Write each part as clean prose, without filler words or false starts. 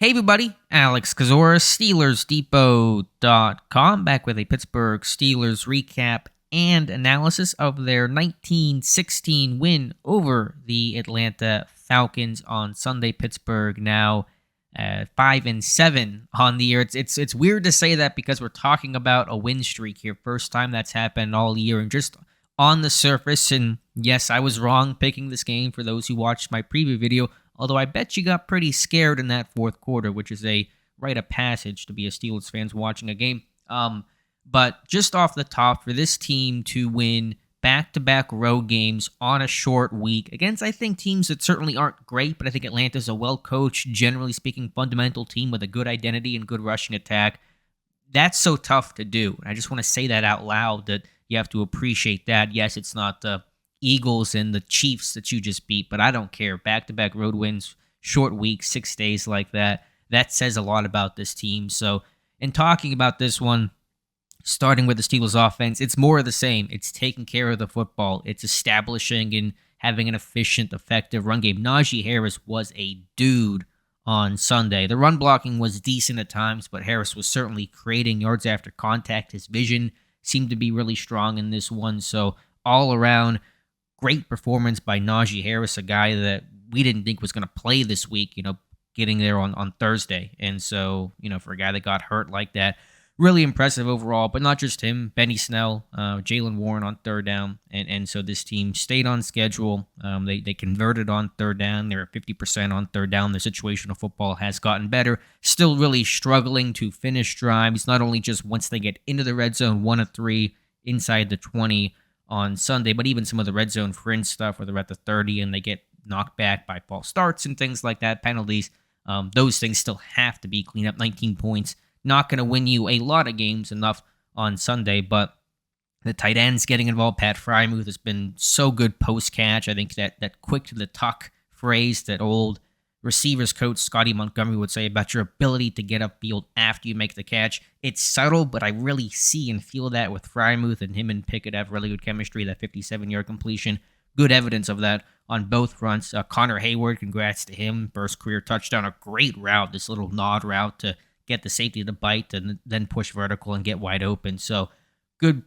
Hey everybody, Alex Kozora, SteelersDepot.com, back with a Pittsburgh Steelers recap and analysis of their 1916 win over the Atlanta Falcons on Sunday. Pittsburgh now 5-7 on the year. It's weird to say that because we're talking about a win streak here, first time that's happened all year, and just on the surface. And yes, I was wrong picking this game for those who watched my preview video. Although I bet you got pretty scared in that fourth quarter, which is a rite of passage to be a Steelers fans watching a game. But just off the top, for this team to win back-to-back road games on a short week against, I think, teams that certainly aren't great, but I think Atlanta's a well-coached, generally speaking, fundamental team with a good identity and good rushing attack. That's so tough to do. I just want to say that out loud, that you have to appreciate that. Yes, it's not the Eagles and the Chiefs that you just beat, but I don't care. Back-to-back road wins, short weeks, 6 days like that. That says a lot about this team. So, in talking about this one, starting with the Steelers offense, it's more of the same. It's taking care of the football. It's establishing and having an efficient, effective run game. Najee Harris was a dude on Sunday. The run blocking was decent at times, but Harris was certainly creating yards after contact. His vision seemed to be really strong in this one. So, all around, great performance by Najee Harris, a guy that we didn't think was going to play this week, getting there on Thursday. And so, for a guy that got hurt like that, really impressive overall. But not just him, Benny Snell, Jalen Warren on third down. And so this team stayed on schedule. They converted on third down. They're at 50% on third down. Their situational football has gotten better. Still really struggling to finish drives, not only just once they get into the red zone, 1 of 3 inside the 20 on Sunday, but even some of the red zone fringe stuff where they're at the 30 and they get knocked back by false starts and things like that, penalties. Those things still have to be cleaned up. 19 points, not going to win you a lot of games enough on Sunday, but the tight ends getting involved. Pat Frymuth has been so good post-catch. I think that quick to the tuck phrase that old receivers coach Scotty Montgomery would say about your ability to get upfield after you make the catch. It's subtle, but I really see and feel that with Frymuth, and him and Pickett have really good chemistry. That 57-yard completion, good evidence of that on both fronts. Connor Hayward, congrats to him. First career touchdown, a great route, this little nod route to get the safety to bite and then push vertical and get wide open. So good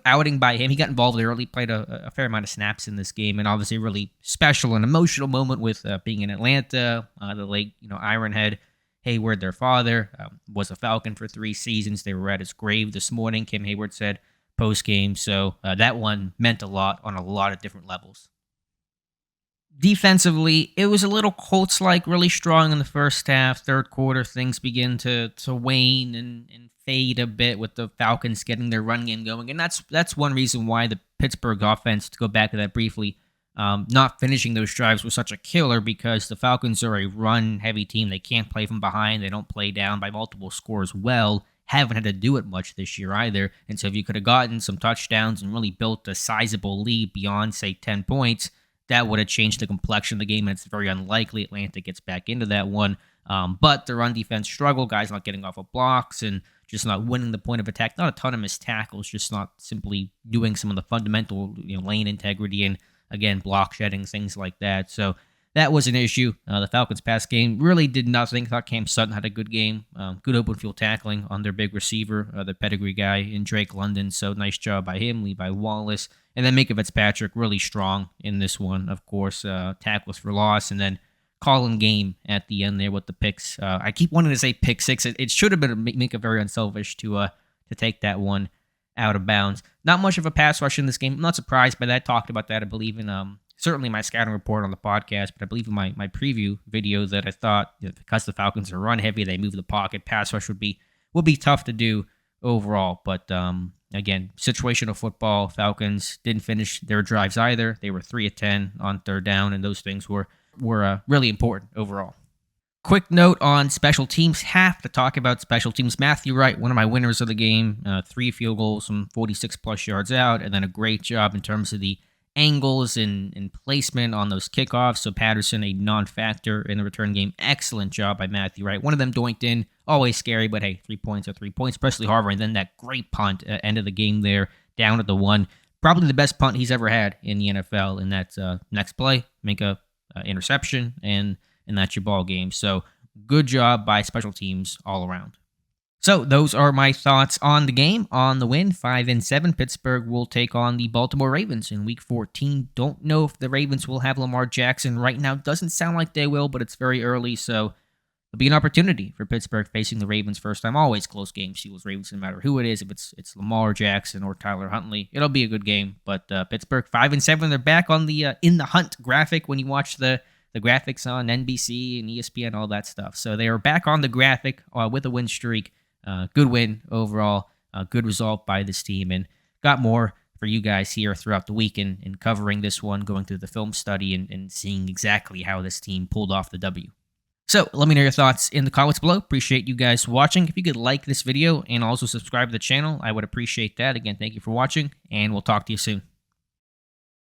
outing by him. He got involved early, played a fair amount of snaps in this game, and obviously a really special and emotional moment with being in Atlanta. The late, Ironhead Hayward, their father, was a Falcon for 3 seasons. They were at his grave this morning, Kim Hayward said post-game. So that one meant a lot on a lot of different levels. Defensively, it was a little Colts-like, really strong in the first half. Third quarter, things begin to wane and fade a bit with the Falcons getting their run game going. And that's one reason why the Pittsburgh offense, to go back to that briefly, not finishing those drives was such a killer, because the Falcons are a run-heavy team. They can't play from behind. They don't play down by multiple scores well. Haven't had to do it much this year either. And so if you could have gotten some touchdowns and really built a sizable lead beyond, say, 10 points, that would have changed the complexion of the game, and it's very unlikely Atlanta gets back into that one. But the run defense struggle, guys not getting off of blocks and just not winning the point of attack. Not a ton of missed tackles, just not simply doing some of the fundamental lane integrity and, again, block shedding, things like that. So that was an issue. The Falcons' pass game really did nothing. Thought Cam Sutton had a good game. Good open field tackling on their big receiver, the pedigree guy in Drake London. So nice job by him, Levi Wallace. And then Minka Fitzpatrick, really strong in this one, of course. Tackles for loss, and then calling game at the end there with the picks. I keep wanting to say pick six. It should have been Minka very unselfish to take that one out of bounds. Not much of a pass rush in this game. I'm not surprised by that. Talked about that, I believe, in certainly my scouting report on the podcast, but I believe in my preview video that I thought, because the Falcons are run heavy, they move the pocket, pass rush would be tough to do overall. But again, situational football. Falcons didn't finish their drives either. They were 3 of 10 on third down, and those things were really important overall. Quick note on special teams. Have to talk about special teams. Matthew Wright, one of my winners of the game, 3 field goals from 46-plus yards out, and then a great job in terms of the angles and placement on those kickoffs. So Patterson, a non-factor in the return game. Excellent job by Matthew Wright. One of them doinked in. Always scary, but hey, 3 points are 3 points. Presley Harvin, and then that great punt at end of the game there, down at the 1. Probably the best punt he's ever had in the NFL. And that's next play, make a interception, and that's your ball game. So good job by special teams all around. So those are my thoughts on the game, on the win. 5-7, Pittsburgh will take on the Baltimore Ravens in Week 14. Don't know if the Ravens will have Lamar Jackson right now. Doesn't sound like they will, but it's very early, so it'll be an opportunity for Pittsburgh facing the Ravens first time. Always close game. Steelers, Ravens, no matter who it is. If it's Lamar Jackson or Tyler Huntley, it'll be a good game. But Pittsburgh 5-7, they're back on the in the hunt graphic when you watch the graphics on NBC and ESPN, all that stuff. So they are back on the graphic with a win streak. Good win overall, good result by this team, and got more for you guys here throughout the week and covering this one, going through the film study and seeing exactly how this team pulled off the W. So let me know your thoughts in the comments below. Appreciate you guys watching. If you could like this video and also subscribe to the channel, I would appreciate that. Again, thank you for watching, and we'll talk to you soon.